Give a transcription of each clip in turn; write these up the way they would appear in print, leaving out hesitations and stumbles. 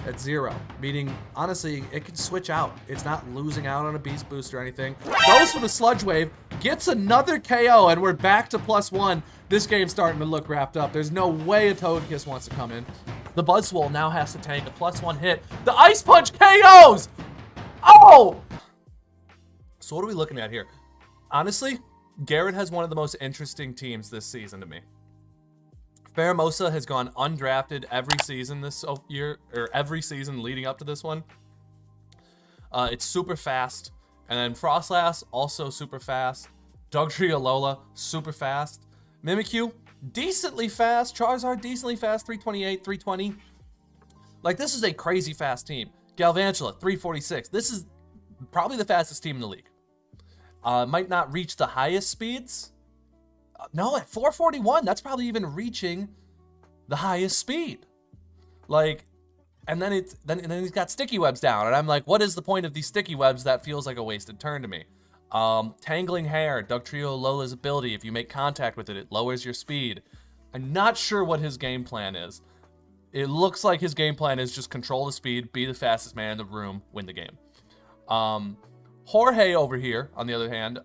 at 0, meaning, honestly, it can switch out. It's not losing out on a beast boost or anything. Goes for the Sludge Wave, gets another KO, and we're back to +1. This game's starting to look wrapped up. There's no way a Togekiss wants to come in. The Buzzwole now has to tank a +1 hit. The Ice Punch KOs! Oh! So what are we looking at here? Honestly, Garrett has one of the most interesting teams this season to me. Pheromosa has gone undrafted every season this year, or every season leading up to this one. It's super fast. And then Frostlass, also super fast. Dugtrio Alola, super fast. Mimikyu, decently fast. Charizard, decently fast, 328, 320. Like, this is a crazy fast team. Galvantula, 346. This is probably the fastest team in the league. Might not reach the highest speeds. No, at 441, that's probably even reaching the highest speed. Like, and then he's got sticky webs down, and I'm like, what is the point of these sticky webs? That feels like a wasted turn to me. Tangling Hair, Dugtrio Alola's ability. If you make contact with it, it lowers your speed. I'm not sure what his game plan is. It looks like his game plan is just control the speed, be the fastest man in the room, win the game. Jorge over here, on the other hand,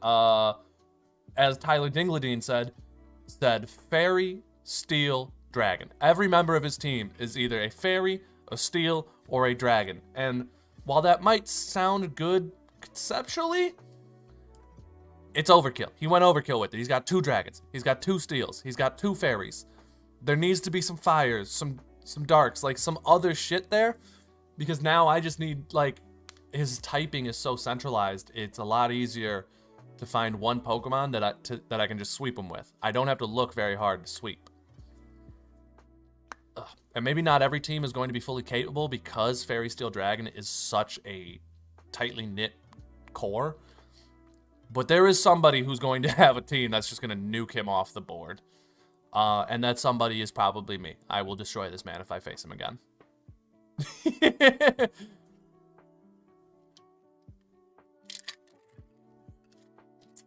as Tyler Dingledine said Fairy, Steel, Dragon. Every member of his team is either a Fairy, a Steel, or a Dragon. And while that might sound good conceptually, it's overkill. He went overkill with it. He's got 2 Dragons. He's got 2 Steels. He's got 2 Fairies. There needs to be some Fires, some Darks, like some other shit there. Because now I just need, like, his typing is so centralized. It's a lot easier to find one Pokemon that I can just sweep them with. I don't have to look very hard to sweep. Ugh. And maybe not every team is going to be fully capable because Fairy, Steel, Dragon is such a tightly knit core. But there is somebody who's going to have a team that's just going to nuke him off the board. And that somebody is probably me. I will destroy this man if I face him again.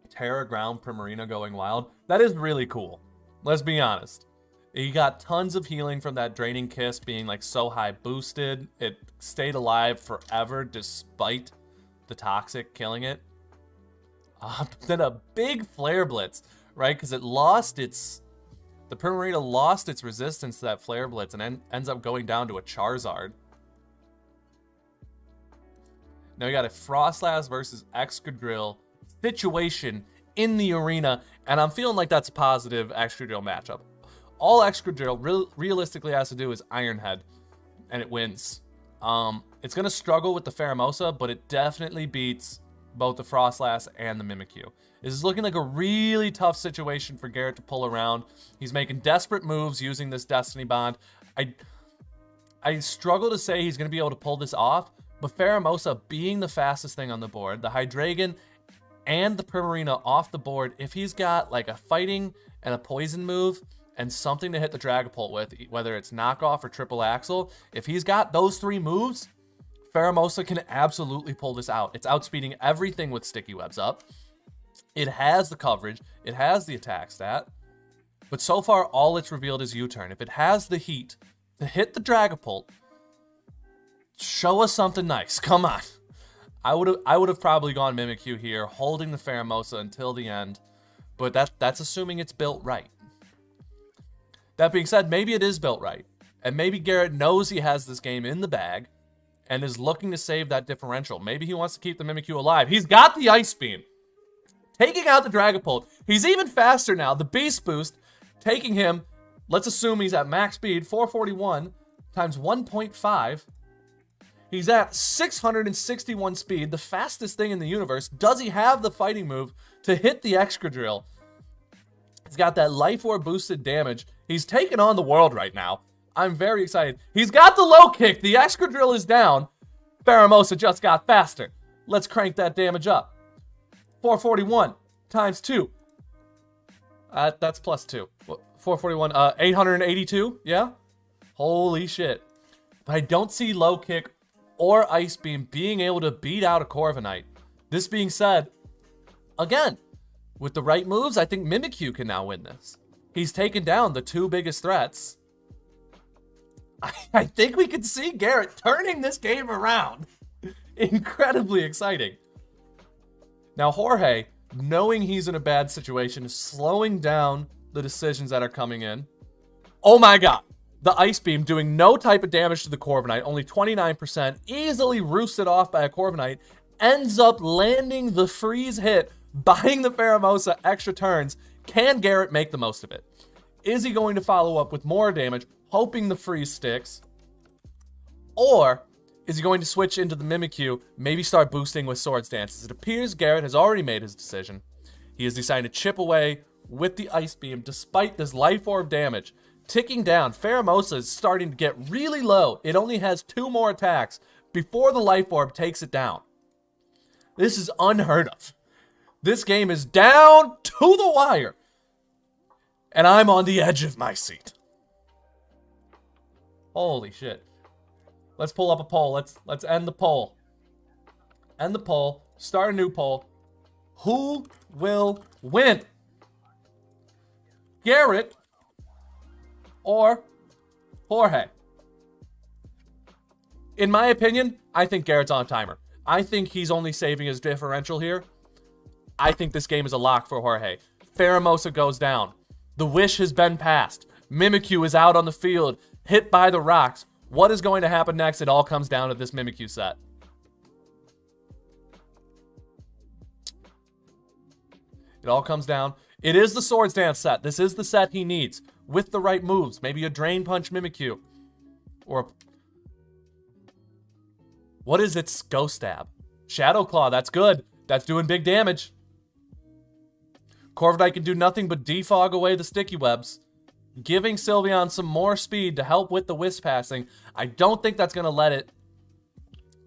Terra Ground Primarina going wild. That is really cool. Let's be honest. He got tons of healing from that Draining Kiss being like so high boosted. It stayed alive forever despite the Toxic killing it. Then a big Flare Blitz, right? Because it lost its... The Primarina lost its resistance to that Flare Blitz and ends up going down to a Charizard. Now we got a Frostlass versus Excadrill situation in the arena, and I'm feeling like that's a positive Excadrill matchup. All Excadrill realistically has to do is Iron Head, and it wins. It's going to struggle with the Pheromosa, but it definitely beats both the Frostlass and the Mimikyu. This is looking like a really tough situation for Garrett to pull around. He's making desperate moves using this Destiny Bond. I struggle to say he's going to be able to pull this off, but Pheromosa being the fastest thing on the board, the Hydreigon and the Primarina off the board, if he's got like a fighting and a poison move and something to hit the Dragapult with, whether it's knockoff or triple axle, if he's got those 3 moves, Pheromosa can absolutely pull this out. It's outspeeding everything with Sticky Webs up. It has the coverage. It has the attack stat. But so far, all it's revealed is U-turn. If it has the heat to hit the Dragapult, show us something nice. Come on. I would have probably gone Mimikyu here, holding the Pheromosa until the end, but that's assuming it's built right. That being said, maybe it is built right, and maybe Garrett knows he has this game in the bag and is looking to save that differential. Maybe he wants to keep the Mimikyu alive. He's got the Ice Beam, taking out the Dragapult. He's even faster now. The Beast Boost, taking him, let's assume he's at max speed, 441 times 1.5. He's at 661 speed, the fastest thing in the universe. Does he have the fighting move to hit the Excadrill? He's got that Life Orb boosted damage. He's taking on the world right now. I'm very excited. He's got the low kick. The Excadrill is down. Pheromosa just got faster. Let's crank that damage up. 441 times 2. That's plus 2. 441, 882, yeah? Holy shit. But I don't see low kick or Ice Beam being able to beat out a Corviknight. This being said, again, with the right moves, I think Mimikyu can now win this. He's taken down the 2 biggest threats. I think we could see Garrett turning this game around. Incredibly exciting. Now, Jorge, knowing he's in a bad situation, is slowing down the decisions that are coming in. Oh my god. The Ice Beam doing no type of damage to the Corviknight, only 29%, easily roosted off by a Corviknight, ends up landing the freeze hit, buying the Pheromosa extra turns. Can Garrett make the most of it? Is he going to follow up with more damage, hoping the freeze sticks? Or is he going to switch into the Mimikyu, maybe start boosting with Swords Dance? It appears Garrett has already made his decision. He has decided to chip away with the Ice Beam despite this Life Orb damage. Ticking down, Pheromosa is starting to get really low. It only has 2 more attacks before the Life Orb takes it down. This is unheard of. This game is down to the wire. And I'm on the edge of my seat. Holy shit. Let's pull up a poll. Let's end the poll. End the poll. Start a new poll. Who will win? Garrett or Jorge? In my opinion, I think Garrett's on a timer. I think he's only saving his differential here. I think this game is a lock for Jorge. Pheromosa goes down. The wish has been passed. Mimikyu is out on the field, hit by the rocks. What is going to happen next? It all comes down to this Mimikyu set. It all comes down. It is the Swords Dance set. This is the set he needs. With the right moves. Maybe a Drain Punch Mimikyu. Or... what is its Ghost Stab? Shadow Claw. That's good. That's doing big damage. Corviknight can do nothing but defog away the sticky webs. Giving Sylveon some more speed to help with the Wisp passing. I don't think that's going to let it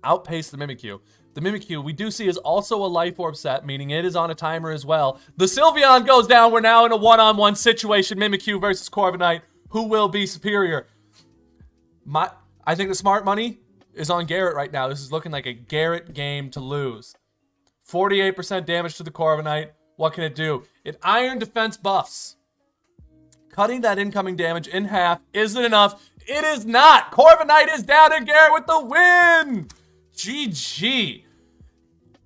outpace the Mimikyu. The Mimikyu, we do see, is also a Life Orb set, meaning it is on a timer as well. The Sylveon goes down. We're now in a one-on-one situation. Mimikyu versus Corviknight. Who will be superior? I think the smart money is on Garrett right now. This is looking like a Garrett game to lose. 48% damage to the Corviknight. What can it do? It Iron Defense buffs. Cutting that incoming damage in half isn't enough. It is not. Corviknight is down and Garrett with the win. GG.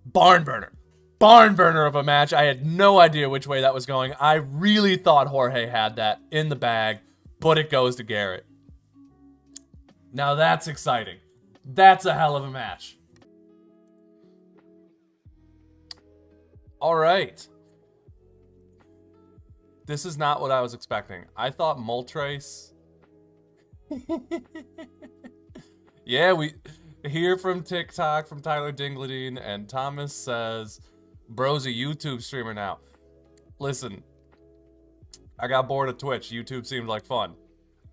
Barn burner. Barn burner of a match. I had no idea which way that was going. I really thought Jorge had that in the bag, but it goes to Garrett. Now that's exciting. That's a hell of a match. All right. This is not what I was expecting. I thought Moltres... yeah, we hear from TikTok from Tyler Dingledine, and Thomas says, bro's a YouTube streamer now. Listen, I got bored of Twitch. YouTube seemed like fun.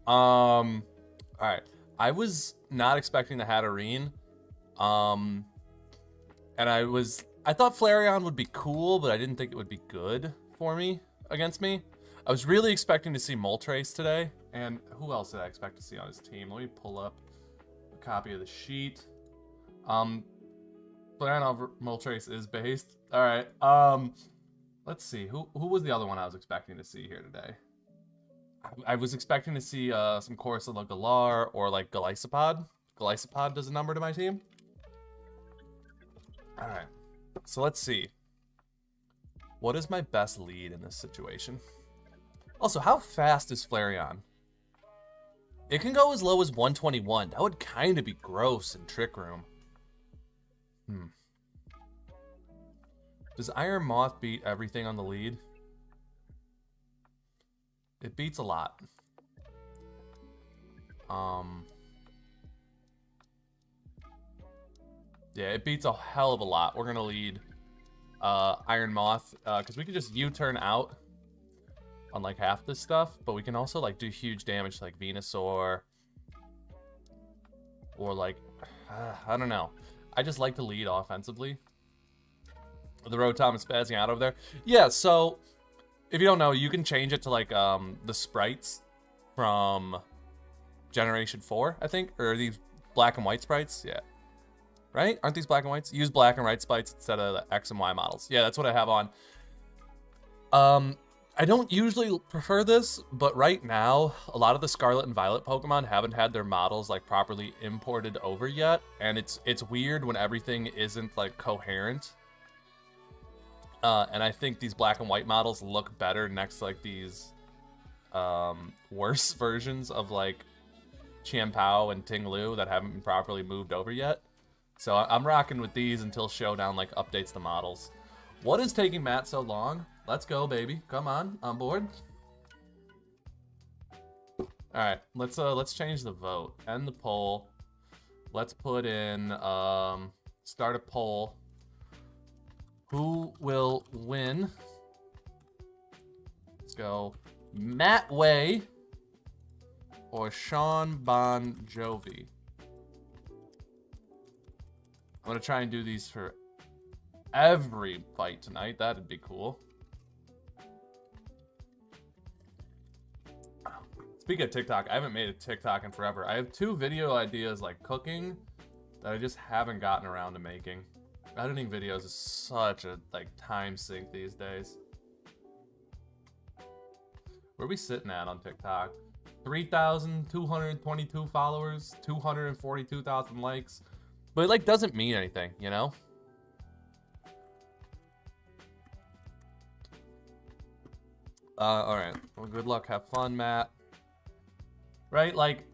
All right. I was not expecting the Hatterene. And I thought Flareon would be cool, but I didn't think it would be good for me, against me. I was really expecting to see Moltres today. And who else did I expect to see on his team? Let me pull up a copy of the sheet. Flareon over Moltres is based. All right. Let's see. Who was the other one I was expecting to see here today? I was expecting to see some Corsola Galar or like Golisopod. Golisopod does a number to my team. All right. So let's see. What is my best lead in this situation? Also, how fast is Flareon? It can go as low as 121. That would kind of be gross in Trick Room. Does Iron Moth beat everything on the lead? It beats a lot. Yeah, it beats a hell of a lot. We're gonna lead Iron Moth because we could just U-turn out on like half this stuff, but we can also like do huge damage to like Venusaur or like I don't know. I just like to lead offensively. The Rotom is spazzing out over there. Yeah, so if you don't know, you can change it to like the sprites from Generation 4, I think, or these black and white sprites. Yeah. Right? Aren't these black and whites? Use black and white sprites instead of the X and Y models. Yeah, that's what I have on. I don't usually prefer this, but right now, a lot of the Scarlet and Violet Pokemon haven't had their models like properly imported over yet, and it's weird when everything isn't like coherent. And I think these black and white models look better next to like these worse versions of like Chien-Pao and Ting-Lu that haven't been properly moved over yet. So I'm rocking with these until Showdown like updates the models. What is taking Matt so long? Let's go, baby. Come on board. All right, let's change the vote. End the poll. Let's put in start a poll. Who will win? Let's go. Matt Way or SeanBonJoviii. I'm gonna try and do these for every fight tonight. That'd be cool. Speaking of TikTok, I haven't made a TikTok in forever. I have 2 video ideas like cooking that I just haven't gotten around to making. Editing videos is such a like time sink these days. Where are we sitting at on TikTok? 3,222 followers, 242,000 likes. But it like doesn't mean anything, you know? All right. Well, good luck. Have fun, Matt. Right? Like,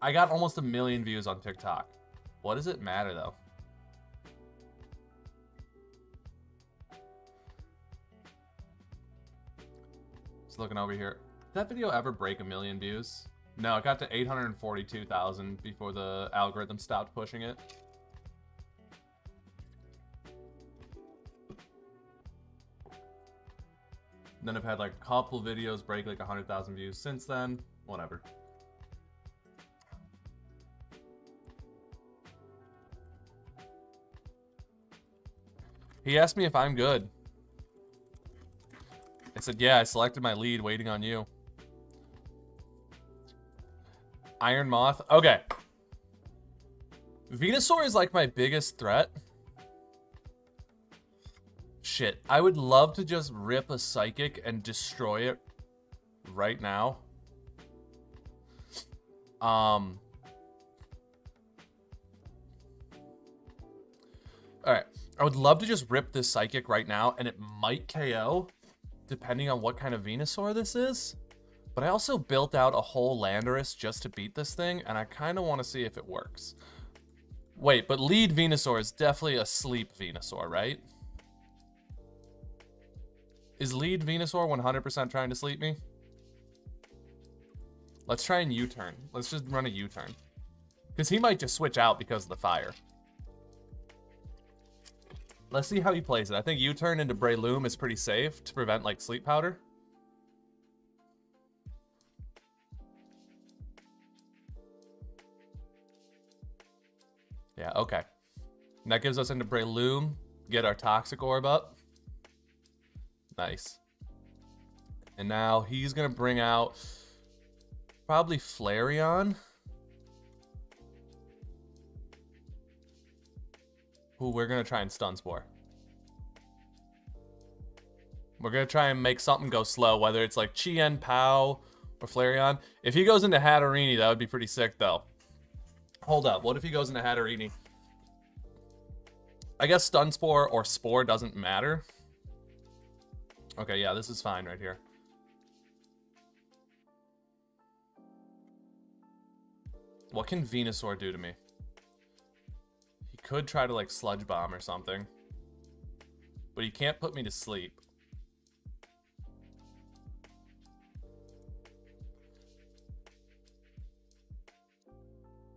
I got almost 1 million views on TikTok. What does it matter, though? Just looking over here. Did that video ever break 1 million views? No, it got to 842,000 before the algorithm stopped pushing it. Then I've had like a couple videos break like 100,000 views since then. Whatever. He asked me if I'm good. I said, yeah, I selected my lead, waiting on you. Iron Moth. Okay. Venusaur is like my biggest threat. Shit. I would love to just rip a Psychic and destroy it right now. Alright. I would love to just rip this Psychic right now, and it might KO, depending on what kind of Venusaur this is. But I also built out a whole Landorus just to beat this thing, and I kind of want to see if it works. Wait, but lead Venusaur is definitely a sleep Venusaur, right? Is lead Venusaur 100% trying to sleep me? Let's try and U-turn. Let's just run a U-turn. Because he might just switch out because of the fire. Let's see how he plays it. I think U-turn into Breloom is pretty safe to prevent, like, Sleep Powder. Yeah, okay. And that gives us into Breloom. Get our Toxic Orb up. Nice. And now he's going to bring out probably Flareon. Who we're going to try and Stun Spore. We're going to try and make something go slow, whether it's like Chien-Pao or Flareon. If he goes into Hatterini, that would be pretty sick, though. Hold up. What if he goes into Hatterini? I guess Stun Spore or Spore doesn't matter. Okay, yeah, this is fine right here. What can Venusaur do to me? He could try to, like, Sludge Bomb or something. But he can't put me to sleep.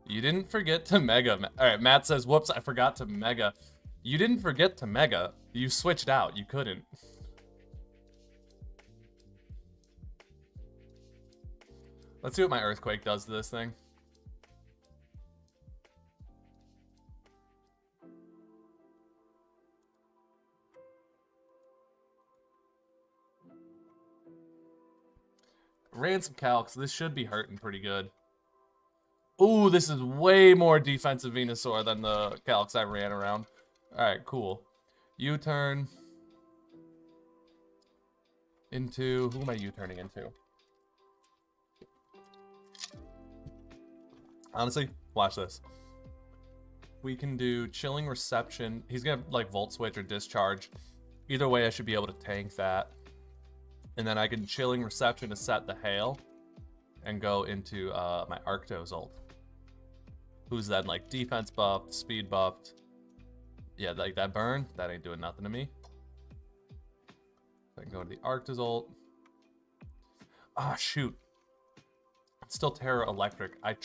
You didn't forget to Mega. Alright, Matt says, whoops, I forgot to Mega. You didn't forget to Mega. You switched out. You couldn't. Let's see what my Earthquake does to this thing. Ran some calcs. This should be hurting pretty good. Ooh, this is way more defensive Venusaur than the calcs I ran around. Alright, cool. U-turn. Into... Who am I U-turning into? Honestly, watch this. We can do Chilling Reception. He's going to, like, Volt Switch or Discharge. Either way, I should be able to tank that. And then I can Chilling Reception to set the Hail. And go into my Arctos ult. Who's then, like, defense buffed, speed buffed. Yeah, like, that burn, that ain't doing nothing to me. So I can go to the Arctos ult. Ah, shoot. It's still Terra Electric. I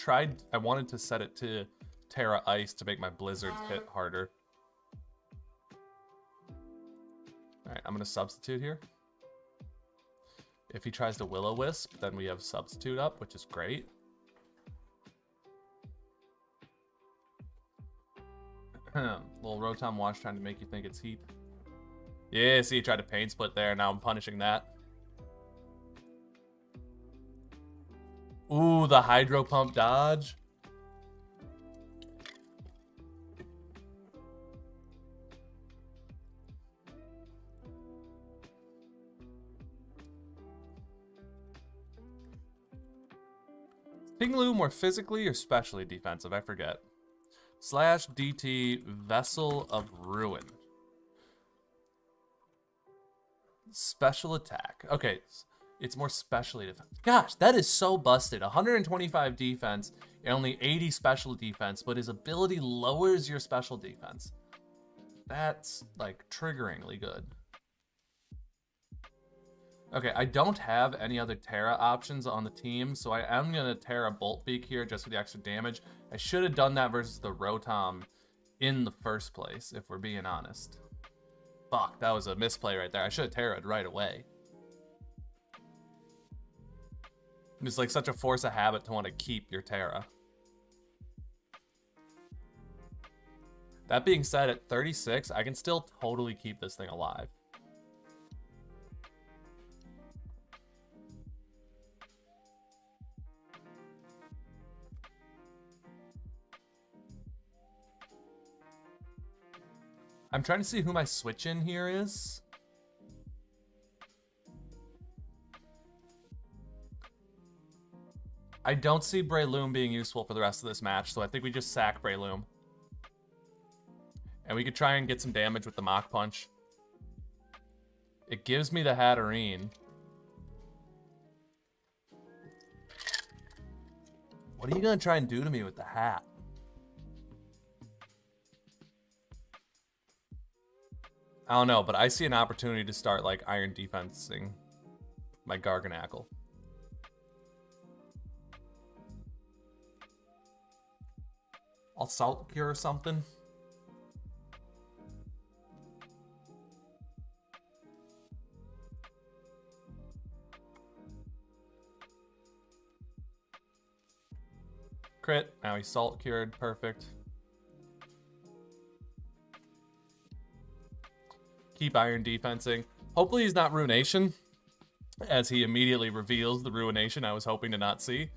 wanted to set it to Terra Ice to make my blizzards hit harder. Alright, I'm going to substitute here. If he tries to Will-O-Wisp, then we have substitute up, which is great. Little Rotom Wash trying to make you think it's heat. Yeah, see, he tried to Pain Split there. Now I'm punishing that. Ooh, the Hydro Pump dodge. Pinglu more physically or specially defensive? I forget. Slash DT Vessel of Ruin. Special attack. Okay, it's more specially defensive. Gosh, that is so busted. 125 defense and only 80 special defense, but his ability lowers your special defense. That's, like, triggeringly good. Okay, I don't have any other Terra options on the team, so I am going to Terra Bolt Beak here just for the extra damage. I should have done that versus the Rotom in the first place, if we're being honest. Fuck, that was a misplay right there. I should have Terra'd right away. It's like such a force of habit to want to keep your Terra. That being said, at 36, I can still totally keep this thing alive. I'm trying to see who my switch in here is. I don't see Breloom being useful for the rest of this match, so I think we just sack Breloom. And we could try and get some damage with the Mach Punch. It gives me the Hatterene. What are you going to try and do to me with the hat? I don't know, but I see an opportunity to start, like, Iron Defensing my Garganacl. I'll Salt Cure or something. Crit. Now he's Salt Cured. Perfect. Keep Iron Defensing. Hopefully he's not Ruination, as he immediately reveals the Ruination I was hoping to not see.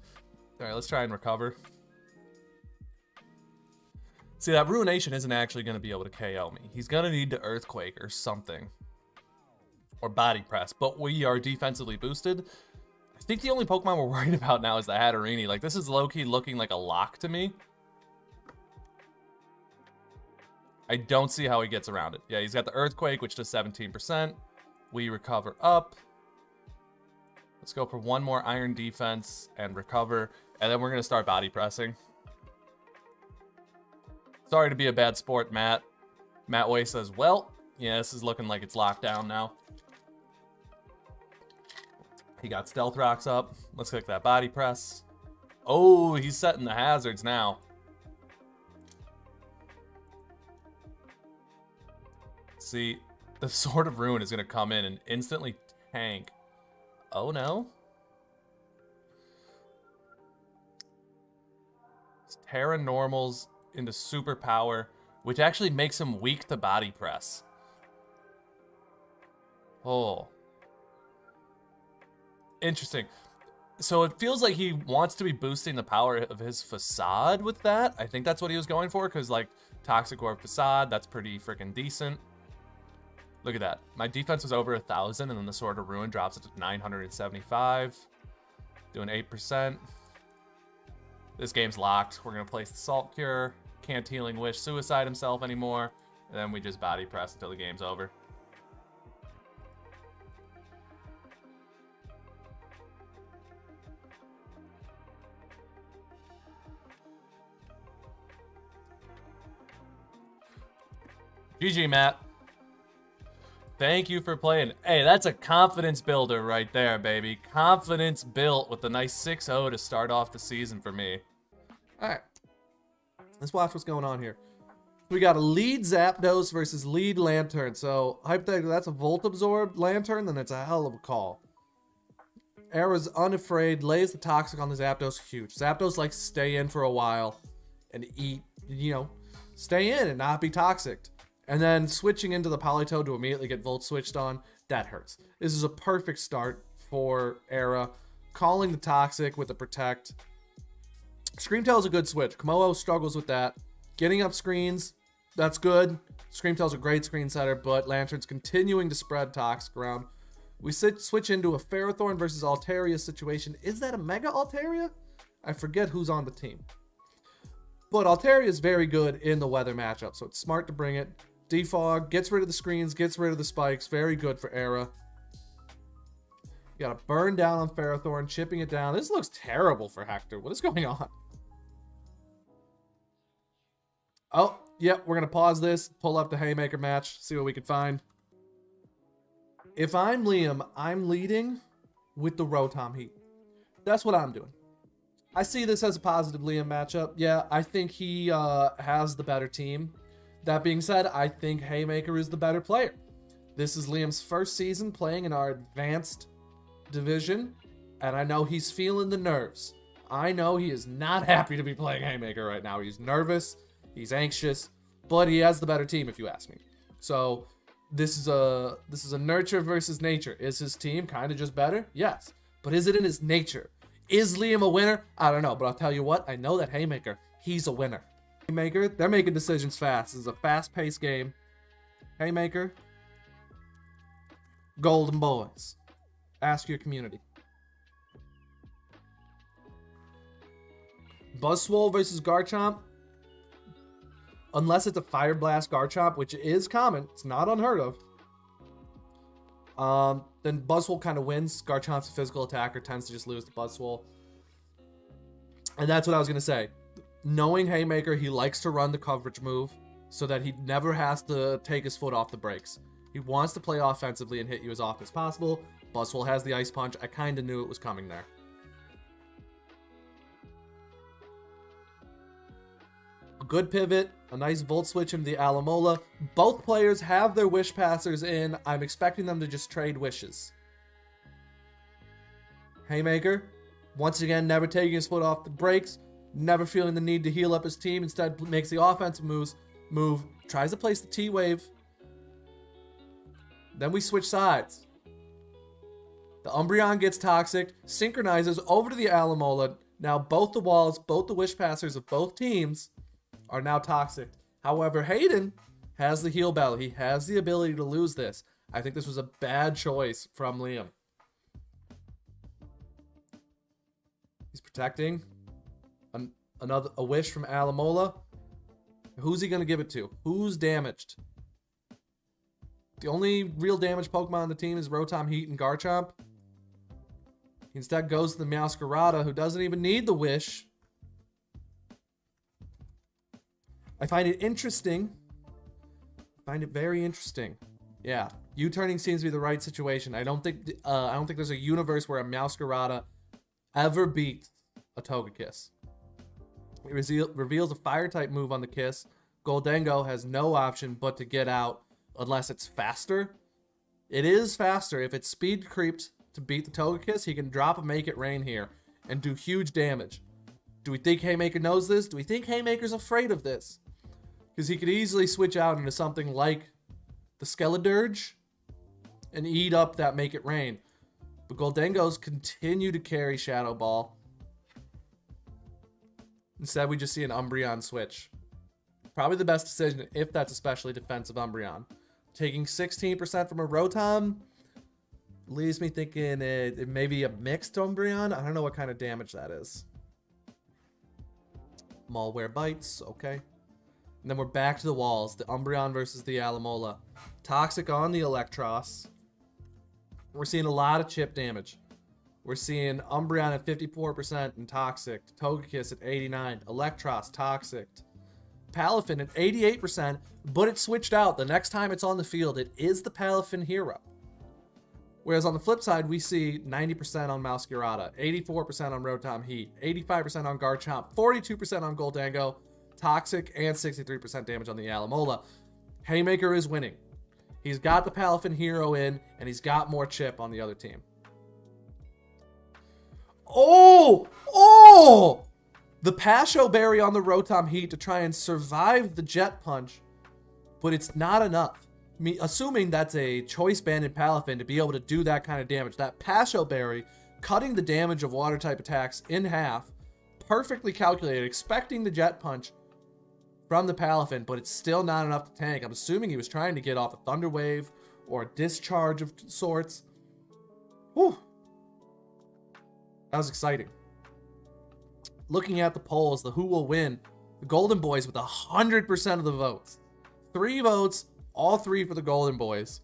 Alright, let's try and recover. See, that Ruination isn't actually going to be able to KO me. He's going to need to Earthquake or something. Or Body Press. But we are defensively boosted. I think the only Pokemon we're worried about now is the Hatterene. Like, this is low-key looking like a lock to me. I don't see how he gets around it. Yeah, he's got the Earthquake, which does 17%. We recover up. Let's go for one more Iron Defense and recover. And then we're going to start Body Pressing. Sorry to be a bad sport, Matt. Matt Way says, well, yeah, this is looking like it's locked down now. He got Stealth Rocks up. Let's click that Body Press. Oh, he's setting the hazards now. See, the Sword of Ruin is going to come in and instantly tank. Oh, no. It's Terra Normals into Superpower, which actually makes him weak to Body Press. Oh. Interesting. So it feels like he wants to be boosting the power of his Facade with that. I think that's what he was going for, because, like, Toxic Orb Facade, that's pretty freaking decent. Look at that. My defense was over 1,000, and then the Sword of Ruin drops it to 975. Doing 8%. This game's locked. We're going to place the Salt Cure. Can't Healing Wish suicide himself anymore. And then we just body press until the game's over. GG, Matt. Thank you for playing. Hey, that's a confidence builder right there, baby. Confidence built with a nice 6-0 to start off the season for me. All right. Let's watch what's going on here. We got a lead Zapdos versus lead Lantern. So, hypothetically, that's a Volt Absorb Lantern, then it's a hell of a call. Era's unafraid, lays the Toxic on the Zapdos. Huge. Zapdos likes to stay in for a while and eat, stay in and not be toxic. And then switching into the Politoad to immediately get Volt switched on, that hurts. This is a perfect start for Era. Calling the Toxic with the Protect. Screamtail is a good switch. Komodo struggles with that. Getting up screens, that's good. Screamtail's a great screen setter, but Lantern's continuing to spread Toxic around. We switch into a Ferrothorn versus Altaria situation. Is that a Mega Altaria? I forget who's on the team. But Altaria is very good in the weather matchup, so it's smart to bring it. Defog, gets rid of the screens, gets rid of the spikes. Very good for Era. You got to burn down on Ferrothorn, chipping it down. This looks terrible for Hector. What is going on? Oh, yep, we're going to pause this, pull up the Haymaker match, see what we can find. If I'm Liam, I'm leading with the Rotom Heat. That's what I'm doing. I see this as a positive Liam matchup. Yeah, I think he has the better team. That being said, I think Haymaker is the better player. This is Liam's first season playing in our advanced division, and I know he's feeling the nerves. I know he is not happy to be playing Haymaker right now. He's nervous, he's anxious, but he has the better team if you ask me. So this is a nurture versus nature. Is his team kind of just better? Yes. But is it in his nature? Is Liam a winner? I don't know, but I'll tell you what, I know that Haymaker, he's a winner. Haymaker, they're making decisions fast. This is a fast-paced game. Haymaker, Golden Boys. Ask your community. Buzzwole versus Garchomp. Unless it's a Fire Blast Garchomp, which is common. It's not unheard of. Then Buzzwole kind of wins. Garchomp's a physical attacker, tends to just lose to Buzzwole. And that's what I was going to say. Knowing Haymaker, he likes to run the coverage move so that he never has to take his foot off the brakes. He wants to play offensively and hit you as often as possible. Buzzwole has the Ice Punch. I kind of knew it was coming there. A good pivot, a nice Volt Switch into the Alamola. Both players have their Wish Passers in. I'm expecting them to just trade wishes. Haymaker, once again, never taking his foot off the brakes. Never feeling the need to heal up his team. Instead, makes the offensive move. Tries to place the T-Wave. Then we switch sides. The Umbreon gets Toxic. Synchronizes over to the Alamola. Now both the walls, both the Wish Passers of both teams are now Toxic. However, Hayden has the Heal Battle. He has the ability to lose this. I think this was a bad choice from Liam. He's protecting. A wish from Alamola. Who's he going to give it to? Who's damaged? The only real damaged Pokemon on the team is Rotom Heat and Garchomp. He instead goes to the Meowscarada, who doesn't even need the wish. I find it interesting. I find it very interesting. Yeah, U-turning seems to be the right situation. I don't think there's a universe where a Meowscarada ever beats a Togekiss. It reveals a Fire-type move on the Kiss. Goldengo has no option but to get out unless it's faster. It is faster. If it's speed creeped to beat the Togekiss, he can drop a Make It Rain here and do huge damage. Do we think Haymaker knows this? Do we think Haymaker's afraid of this? Because he could easily switch out into something like the Skeledirge and eat up that Make It Rain. But Goldengos continue to carry Shadow Ball. Instead, we just see an Umbreon switch. Probably the best decision if that's especially defensive Umbreon. Taking 16% from a Rotom leaves me thinking it may be a mixed Umbreon. I don't know what kind of damage that is. Malware bites, okay. And then we're back to the walls. The Umbreon versus the Alomola. Toxic on the Electros. We're seeing a lot of chip damage. We're seeing Umbreon at 54% and Toxic. Togekiss at 89%. Electros, Toxic. Palifin at 88%, but it switched out. The next time it's on the field, it is the Palifin-hero. Whereas on the flip side, we see 90% on Mousecurata, 84% on Rotom Heat, 85% on Garchomp, 42% on Goldango, Toxic, and 63% damage on the Alomola. Haymaker is winning. He's got the Palifin-hero in, and he's got more chip on the other team. Oh! Oh! The Pasho Berry on the Rotom Heat to try and survive the Jet Punch, but it's not enough. Assuming that's a choice banded Palafin to be able to do that kind of damage. That Pasho Berry cutting the damage of water type attacks in half, perfectly calculated, expecting the Jet Punch from the Palafin, but it's still not enough to tank. I'm assuming he was trying to get off a Thunder Wave or a discharge of sorts. Whew. That was exciting. Looking at the polls, the who will win, the Golden Boys with 100% of the votes. 3 votes, all 3 for the Golden Boys.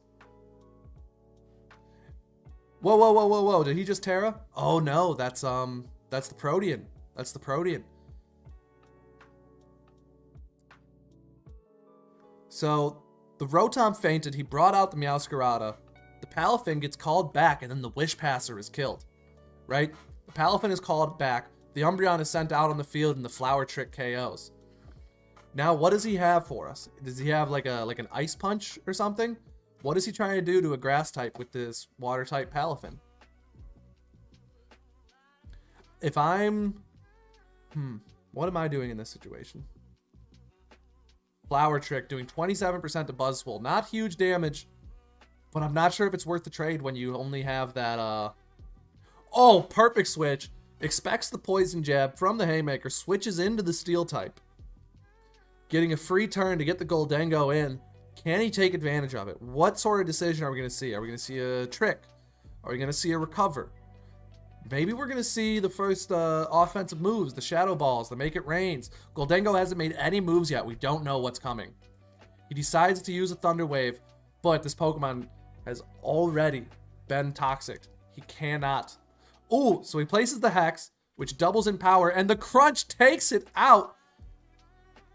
Whoa, whoa, whoa, whoa, whoa. Did he just Terra? Oh no, that's the Protean. That's the Protean. So the Rotom fainted, he brought out the Meowscarada. The Palafin gets called back, and then the Wish Passer is killed. Right? The Palafin is called back. The Umbreon is sent out on the field, and the Flower Trick KOs. Now, what does he have for us? Does he have like an Ice Punch or something? What is he trying to do to a Grass type with this Water type Palafin? If I'm... what am I doing in this situation? Flower Trick doing 27% to Buzzwole. Not huge damage, but I'm not sure if it's worth the trade when you only have that... Oh, perfect switch. Expects the Poison Jab from the Haymaker, switches into the Steel type. Getting a free turn to get the Goldango in. Can he take advantage of it? What sort of decision are we going to see? Are we going to see a Trick? Are we going to see a Recover? Maybe we're going to see the first offensive moves, the Shadow Balls, the Make It Rains. Goldango hasn't made any moves yet. We don't know what's coming. He decides to use a Thunder Wave, but this Pokemon has already been toxic. He cannot. Ooh, so he places the Hex, which doubles in power, and the Crunch takes it out.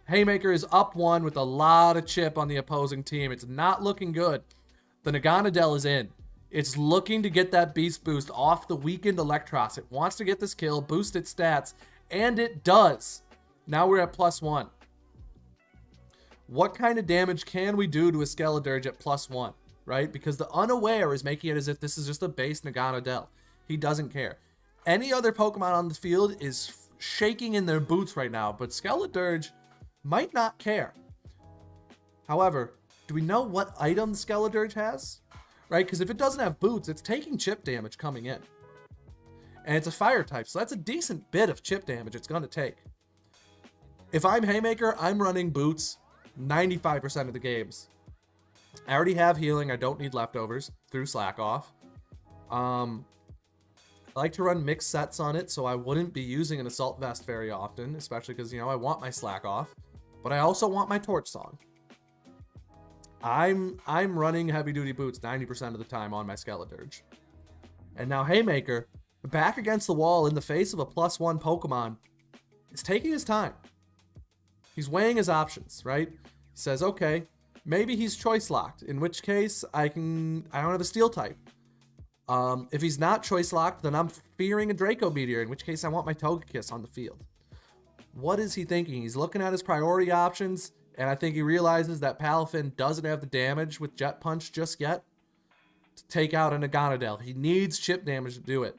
Haymaker is up 1 with a lot of chip on the opposing team. It's not looking good. The Naganadel is in. It's looking to get that Beast Boost off the weakened Electros. It wants to get this kill, boost its stats, and it does. Now we're at +1. What kind of damage can we do to a Skeledirge at +1, right? Because the Unaware is making it as if this is just a base Naganadel. He doesn't care. Any other Pokemon on the field is shaking in their boots right now, but Skeledirge might not care. However, do we know what item Skeledirge has? Right? Because if it doesn't have boots, it's taking chip damage coming in. And it's a fire type, so that's a decent bit of chip damage it's going to take. If I'm Haymaker, I'm running boots 95% of the games. I already have healing. I don't need leftovers through Slack Off. I like to run mixed sets on it, so I wouldn't be using an Assault Vest very often, especially because, you know, I want my Slack Off, but I also want my Torch Song. I'm running heavy duty boots 90% of the time on my Skeledirge. And now Haymaker, back against the wall in the face of a +1 Pokemon, is taking his time. He's weighing his options, right? He says, okay, maybe he's choice locked, in which case I don't have a Steel type. If he's not choice locked, then I'm fearing a Draco Meteor, in which case I want my Togekiss on the field. What is he thinking? He's looking at his priority options, and I think he realizes that Palafin doesn't have the damage with Jet Punch just yet to take out a Naganadel. He needs chip damage to do it.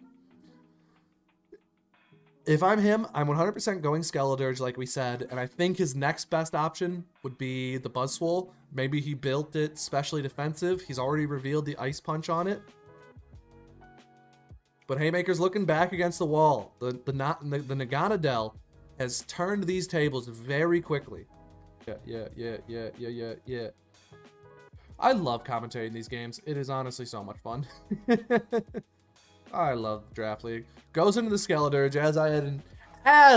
If I'm him, I'm 100% going Skeledirge like we said, and I think his next best option would be the Buzzwole. Maybe he built it specially defensive. He's already revealed the Ice Punch on it. But Haymaker's looking back against the wall. The Naganadel has turned these tables very quickly. Yeah. I love commentating these games. It is honestly so much fun. I love Draft League. Goes into the Skeledirge as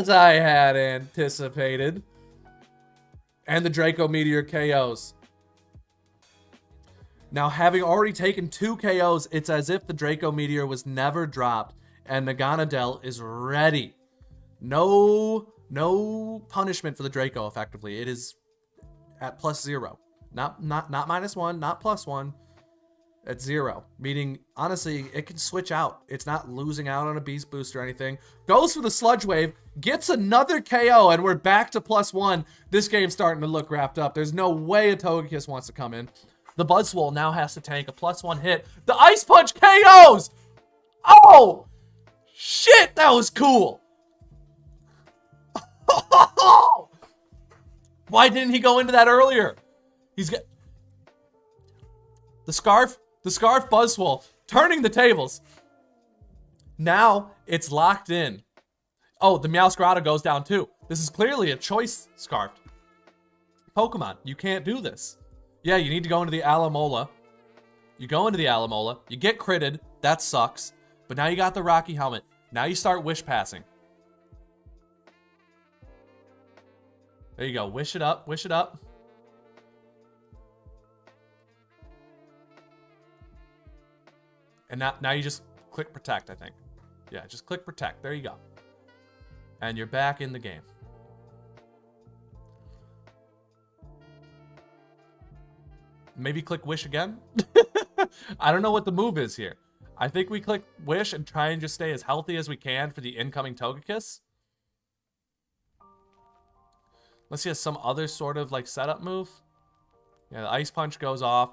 I had anticipated. And the Draco Meteor KOs. Now, having already taken 2 KOs, it's as if the Draco Meteor was never dropped. And Naganadel is ready. No punishment for the Draco, effectively. It is at +0. Not -1, not +1. At 0. Meaning, honestly, it can switch out. It's not losing out on a Beast Boost or anything. Goes for the Sludge Wave. Gets another KO, and we're back to +1. This game's starting to look wrapped up. There's no way a Togekiss wants to come in. The Buzzwole now has to tank a +1 hit. The Ice Punch KOs! Oh! Shit, that was cool! Why didn't he go into that earlier? He's got... The Scarf Buzzwole, turning the tables. Now, it's locked in. Oh, the Meowscarada goes down too. This is clearly a choice Scarf. Pokemon, you can't do this. Yeah, you need to go into the Alamola. You go into the Alamola, you get critted, that sucks. But now you got the Rocky Helmet. Now you start Wish Passing. There you go, wish it up, wish it up. And now you just click Protect, I think. Yeah, just click Protect. There you go. And you're back in the game. Maybe click Wish again? I don't know what the move is here. I think we click Wish and try and just stay as healthy as we can for the incoming Togekiss. Unless he has some other sort of like setup move. Yeah, the Ice Punch goes off.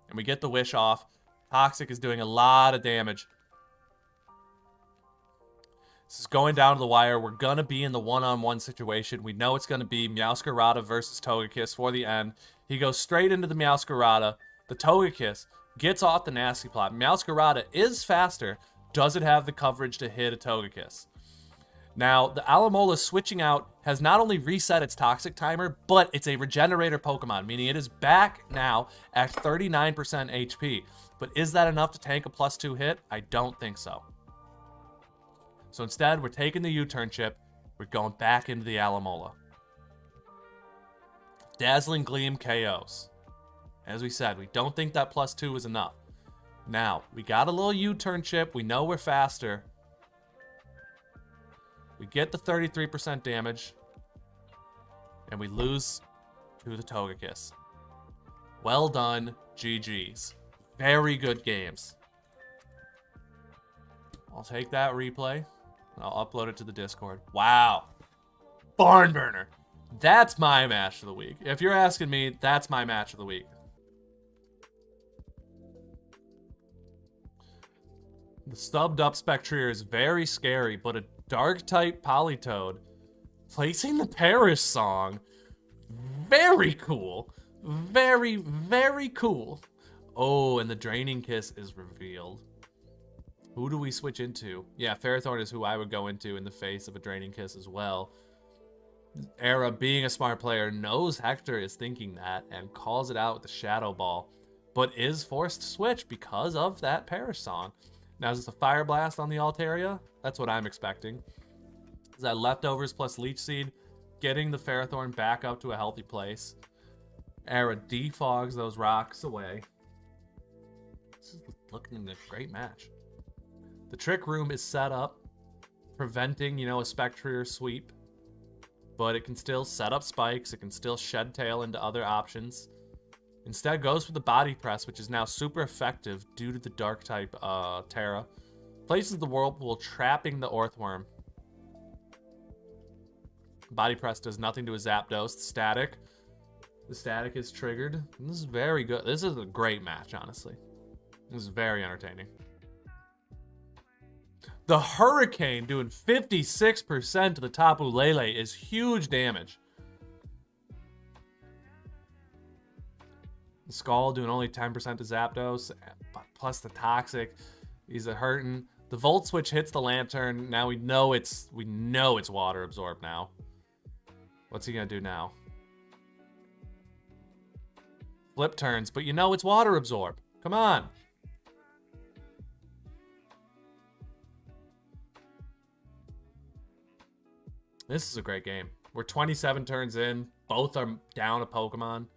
And we get the Wish off. Toxic is doing a lot of damage. This is going down to the wire. We're going to be in the one-on-one situation. We know it's going to be Meowscarada versus Togekiss for the end. He goes straight into the Meowscarada. The Togekiss gets off the Nasty Plot. Meowscarada is faster. Does it have the coverage to hit a Togekiss? Now, the Alamola switching out has not only reset its Toxic timer, but it's a Regenerator Pokemon, meaning it is back now at 39% HP. But is that enough to tank a +2 hit? I don't think so. So instead, we're taking the U-turn chip. We're going back into the Alamola. Dazzling Gleam KOs. As we said, we don't think that +2 is enough. Now, we got a little U-turn chip. We know we're faster. We get the 33% damage. And we lose to the Togekiss. Well done, GG's. Very good games. I'll take that replay. I'll upload it to the Discord. Wow. Barn burner. That's my match of the week. If you're asking me, that's my match of the week. The stubbed up Spectrier is very scary, but a dark type Politoad placing the Perish song. Very cool. Very, very cool. Oh, and the Draining Kiss is revealed. Who do we switch into? Yeah, Ferrothorn is who I would go into in the face of a Draining Kiss as well. Era, being a smart player, knows Hector is thinking that and calls it out with the Shadow Ball, but is forced to switch because of that Perish song. Now, is this a Fire Blast on the Altaria? That's what I'm expecting. Is that Leftovers plus Leech Seed, getting the Ferrothorn back up to a healthy place. Era defogs those rocks away. This is looking like a great match. The Trick Room is set up, preventing, a Spectrier sweep. But it can still set up spikes. It can still shed tail into other options. Instead, goes for the Body Press, which is now super effective due to the Dark type Terra. Places the Whirlpool, trapping the Orthworm. Body Press does nothing to a Zapdos. The static is triggered. And this is very good. This is a great match, honestly. This is very entertaining. The Hurricane doing 56% to the Tapu Lele is huge damage. The Skull doing only 10% to Zapdos, plus the Toxic. He's a hurting. The Volt Switch hits the Lantern. Now we know it's water absorbed now. What's he gonna do now? flip turns, but you know it's water absorb. Come on. This is a great game. We're 27 turns in. Both are down a Pokemon.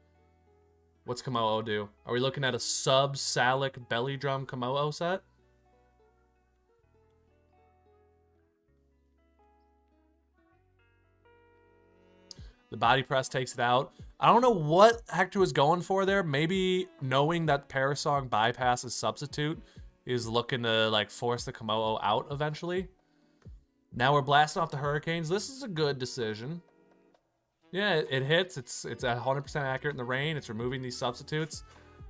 What's Komodo do? Are we looking at a sub-Salic Belly Drum Komodo set? The body press takes it out. I don't know what Hector was going for there. Maybe knowing that Parasong bypasses Substitute is looking to like force the Komodo out eventually. Now we're blasting off the Hurricanes. This is a good decision. Yeah, it hits. It's 100% accurate in the rain. It's removing these substitutes.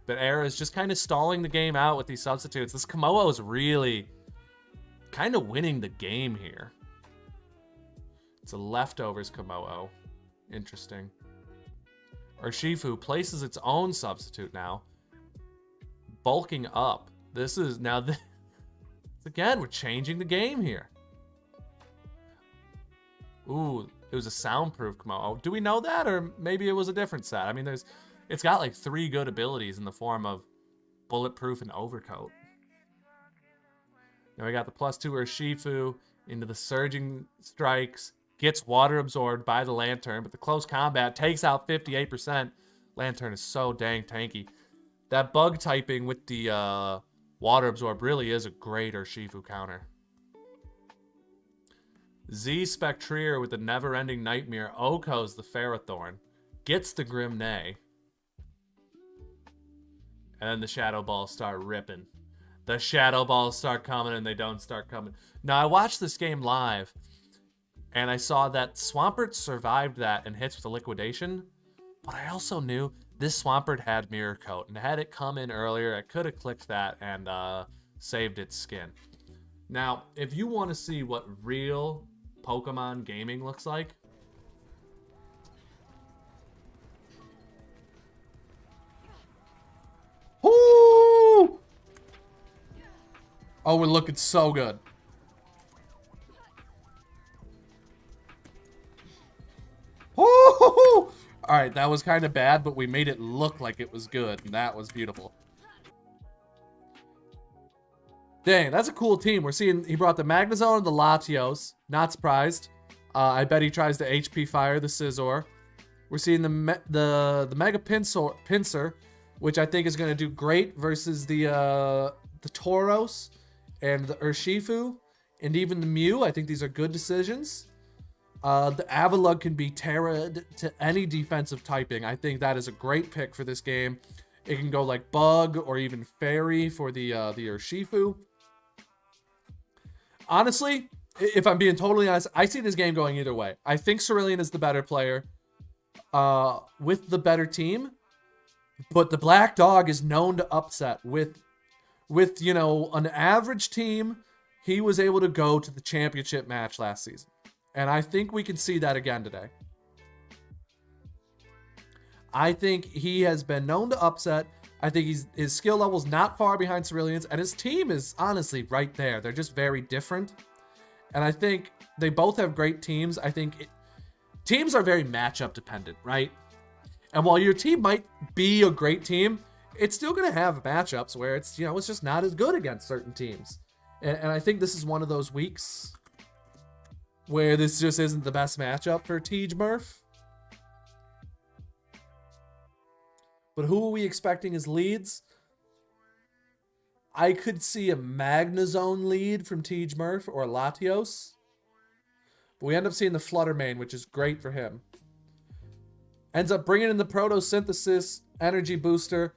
But Era is just kind of stalling the game out with these substitutes. This Komodo is really kind of winning the game here. It's a leftovers Komodo. Interesting. Urshifu places its own substitute now. Bulking up. This is now this again, we're changing the game here. Ooh, it was a soundproof Komodo. Do we know that, or maybe it was a different set? I mean, it's got like 3 good abilities in the form of bulletproof and overcoat. Now we got the +2 Urshifu into the surging strikes. Gets water absorbed by the Lantern, but the close combat takes out 58%. Lantern is so dang tanky. That bug typing with the water absorb really is a great Urshifu counter. Z Spectrier with the never-ending nightmare. Oko's the Ferrothorn. Gets the Grim Neigh. And then the Shadow Balls start ripping. The Shadow Balls start coming and they don't start coming. Now, I watched this game live. And I saw that Swampert survived that and hits with a liquidation. But I also knew this Swampert had Mirror Coat. And had it come in earlier, I could have clicked that and saved its skin. Now, if you want to see what real Pokemon gaming looks like, ooh! Oh, we're looking so good. All right, that was kind of bad, but we made it look like it was good, and that was beautiful. Dang, that's a cool team. We're seeing he brought the Magnezone and the Latios. Not surprised. I bet he tries to HP fire the Scizor. We're seeing the Mega Pinsir, which I think is going to do great versus the Tauros and the Urshifu and even the Mew. I think these are good decisions. The Avalugg can be terrored to any defensive typing. I think that is a great pick for this game. It can go like Bug or even Fairy for the Urshifu. Honestly, if I'm being totally honest, I see this game going either way. I think Cerulean is the better player with the better team, but the Black Dog is known to upset with you know, an average team. He was able to go to the championship match last season. And I think we can see that again today. I think he has been known to upset. I think his skill level is not far behind Cerulean's, and his team is honestly right there. They're just very different. And I think they both have great teams. I think teams are very matchup dependent, right? And while your team might be a great team, it's still going to have matchups where it's, you know, it's just not as good against certain teams. And I think this is one of those weeks where this just isn't the best matchup for Tej Murph. But who are we expecting as leads? I could see a Magnezone lead from Tej Murph or Latios. But we end up seeing the Fluttermane, which is great for him. Ends up bringing in the Photosynthesis Energy Booster.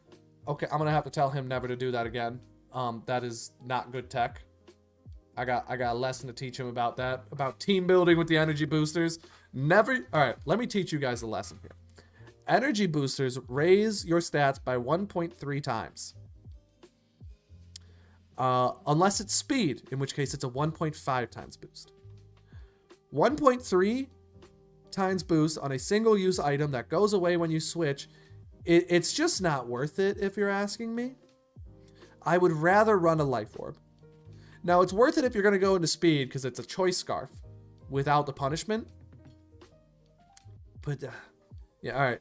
Okay, I'm going to have to tell him never to do that again. That is not good tech. I got a lesson to teach him about that, about team building with the energy boosters. Never. All right, let me teach you guys a lesson here. Energy boosters raise your stats by 1.3 times. Unless it's speed, in which case it's a 1.5 times boost. 1.3 times boost on a single-use item that goes away when you switch. It's just not worth it, if you're asking me. I would rather run a Life Orb. Now, it's worth it if you're going to go into speed, because it's a Choice Scarf without the punishment. But, yeah, all right.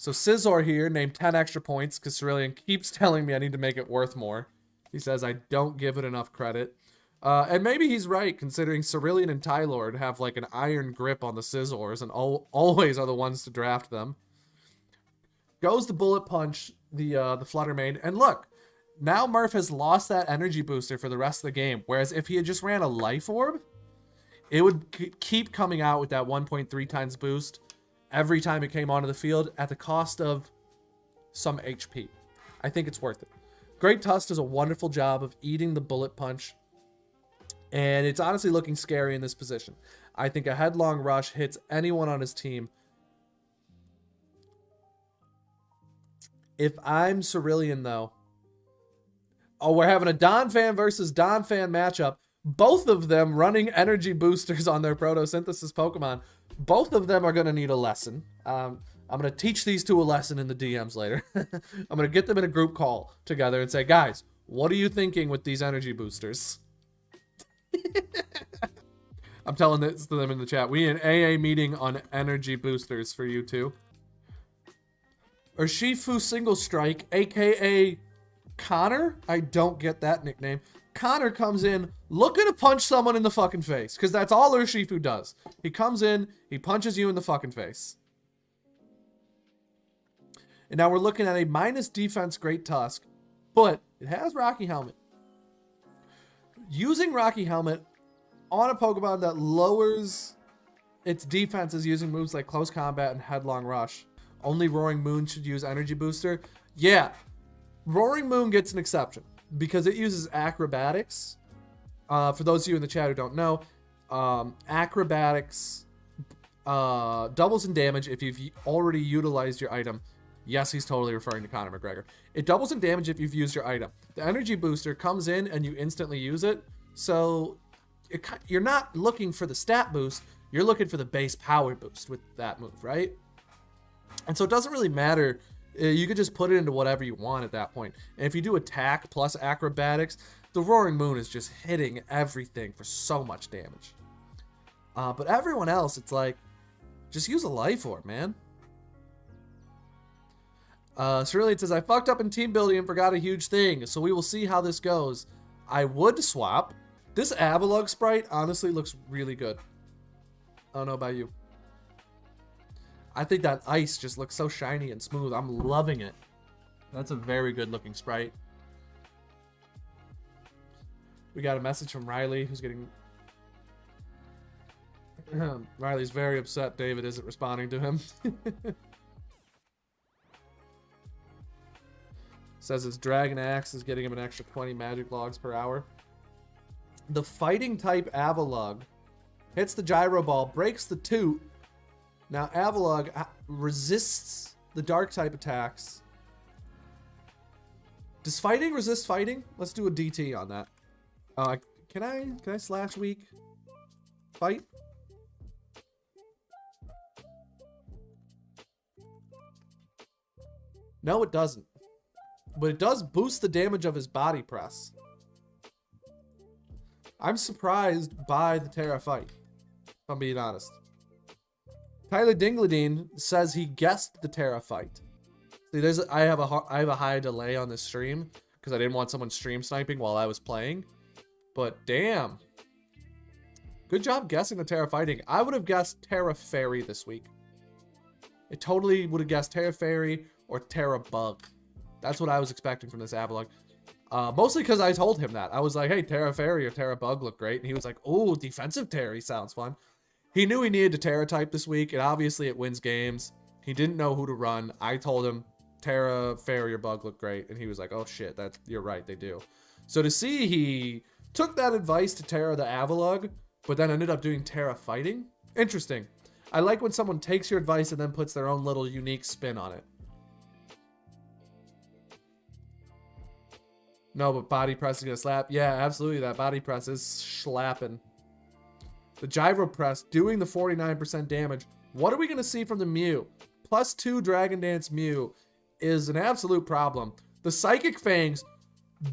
So Scizor here named 10 extra points because Cerulean keeps telling me I need to make it worth more. He says I don't give it enough credit. And maybe he's right, considering Cerulean and Tylord have like an iron grip on the Scizors and always are the ones to draft them. Goes the Bullet Punch, the Flutter Mane, and look, now Murph has lost that energy booster for the rest of the game. Whereas if he had just ran a Life Orb, it would keep coming out with that 1.3 times boost every time it came onto the field at the cost of some HP. I think it's worth it. Great Tusk does a wonderful job of eating the Bullet Punch, and it's honestly looking scary in this position. I think a Headlong Rush hits anyone on his team. If I'm Cerulean, though... Oh, we're having a Donphan versus Donphan matchup. Both of them running energy boosters on their Photosynthesis Pokemon. Both of them are going to need a lesson. I'm going to teach these two a lesson in the DMs later. I'm going to get them in a group call together and say, guys, what are you thinking with these energy boosters? I'm telling this to them in the chat. We an AA meeting on energy boosters for you two. Urshifu Single Strike, aka Connor. I don't get that nickname. Connor comes in looking to punch someone in the fucking face, because that's all Urshifu does. He comes in, he punches you in the fucking face. And now we're looking at a minus defense Great Tusk, but it has Rocky Helmet. Using Rocky Helmet on a Pokemon that lowers its defenses using moves like Close Combat and Headlong Rush. Only Roaring Moon should use Energy Booster. Yeah, Roaring Moon gets an exception because it uses Acrobatics. For those of you in the chat who don't know, Acrobatics doubles in damage if you've already utilized your item. Yes, he's totally referring to Conor McGregor. It doubles in damage if you've used your item. The Energy Booster comes in and you instantly use it. So you're not looking for the stat boost. You're looking for the base power boost with that move, right? And so it doesn't really matter. You could just put it into whatever you want at that point. And if you do attack plus acrobatics, the Roaring Moon is just hitting everything for so much damage. But everyone else, it's like, just use a Life Orb, man. Cerulean says, I fucked up in team building and forgot a huge thing, so we will see how this goes. I would swap. This Avalugg sprite honestly looks really good. I don't know about you. I think that ice just looks so shiny and smooth. I'm loving it. That's a very good looking sprite. We got a message from Riley who's getting... Riley's very upset David isn't responding to him. Says his Dragon Axe is getting him an extra 20 magic logs per hour. The fighting type Avalugg hits the Gyro Ball, breaks the Toot. Now Avalugg resists the dark type attacks. Does fighting resist fighting? Let's do a DT on that. Can I slash weak fight? No, it doesn't. But it does boost the damage of his body press. I'm surprised by the Terra fight, if I'm being honest. Tyler Dingledine says he guessed the Terra fight. See, I have a high delay on this stream because I didn't want someone stream sniping while I was playing. But damn. Good job guessing the Terra fighting. I would have guessed Terra Fairy this week. I totally would have guessed Terra Fairy or Terra Bug. That's what I was expecting from this Avalugg. Mostly because I told him that. I was like, hey, Terra Fairy or Terra Bug look great. And he was like, oh, defensive Terry sounds fun. He knew he needed to Terra type this week, and obviously it wins games. He didn't know who to run. I told him Terra Fairy or Bug look great, and he was like, oh shit, you're right, they do. So to see he took that advice to Terra the Avalugg, but then ended up doing Terra fighting, interesting. I like when someone takes your advice and then puts their own little unique spin on it. No, but body press is gonna slap. Yeah, absolutely. That body press is slapping. The Gyro Press doing the 49% damage. What are we gonna see from the Mew? +2 Dragon Dance Mew is an absolute problem. The Psychic Fangs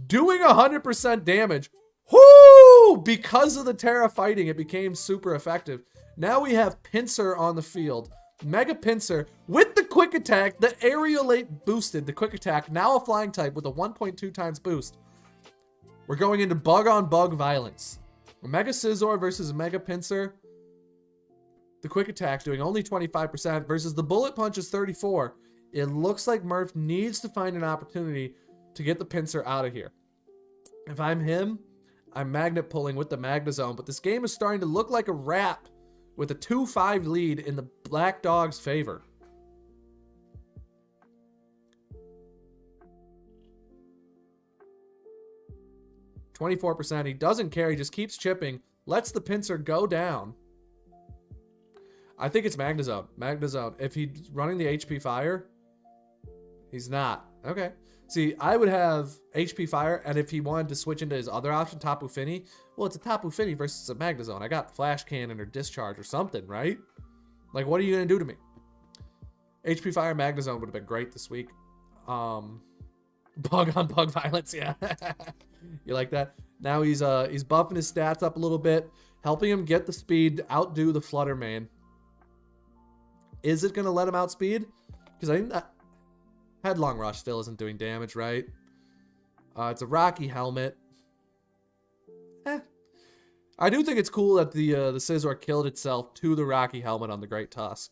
doing 100% damage. Whoo! Because of the Terra fighting, it became super effective. Now we have Pinsir on the field. Mega Pinsir with the quick attack, the Aerialate boosted, the quick attack, now a flying type with a 1.2 times boost. We're going into bug-on-bug violence. A Mega Scizor versus a Mega Pinsir. The quick attack doing only 25% versus the Bullet Punch is 34. It looks like Murph needs to find an opportunity to get the Pinsir out of here. If I'm him, I'm magnet pulling with the Magnezone, but this game is starting to look like a wrap with a 2-5 lead in the Black Dog's favor. %. He doesn't care. He just keeps chipping. Lets the Pinsir go down. I think it's Magnezone. Magnezone. If he's running the HP Fire, he's not. Okay. See, I would have HP Fire, and if he wanted to switch into his other option, Tapu Fini, well, it's a Tapu Fini versus a Magnezone. I got Flash Cannon or Discharge or something, right? Like, what are you going to do to me? HP Fire Magnezone would have been great this week. Bug-on-bug violence, yeah. You like that? Now he's buffing his stats up a little bit, helping him get the speed to outdo the Flutter Mane. Is it going to let him outspeed? Because I think that Headlong Rush still isn't doing damage, right? It's a Rocky Helmet. I do think it's cool that the Scizor killed itself to the Rocky Helmet on the Great Tusk.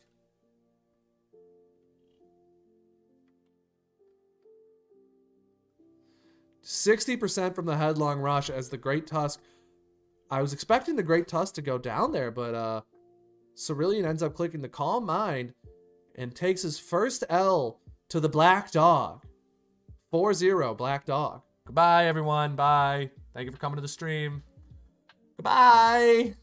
%60 from the Headlong Rush as the Great Tusk. I was expecting the Great Tusk to go down there, but Cerulean ends up clicking the Calm Mind and takes his first L to the Black Dog. 4-0 Black Dog. Goodbye, everyone. Bye. Thank you for coming to the stream. Goodbye.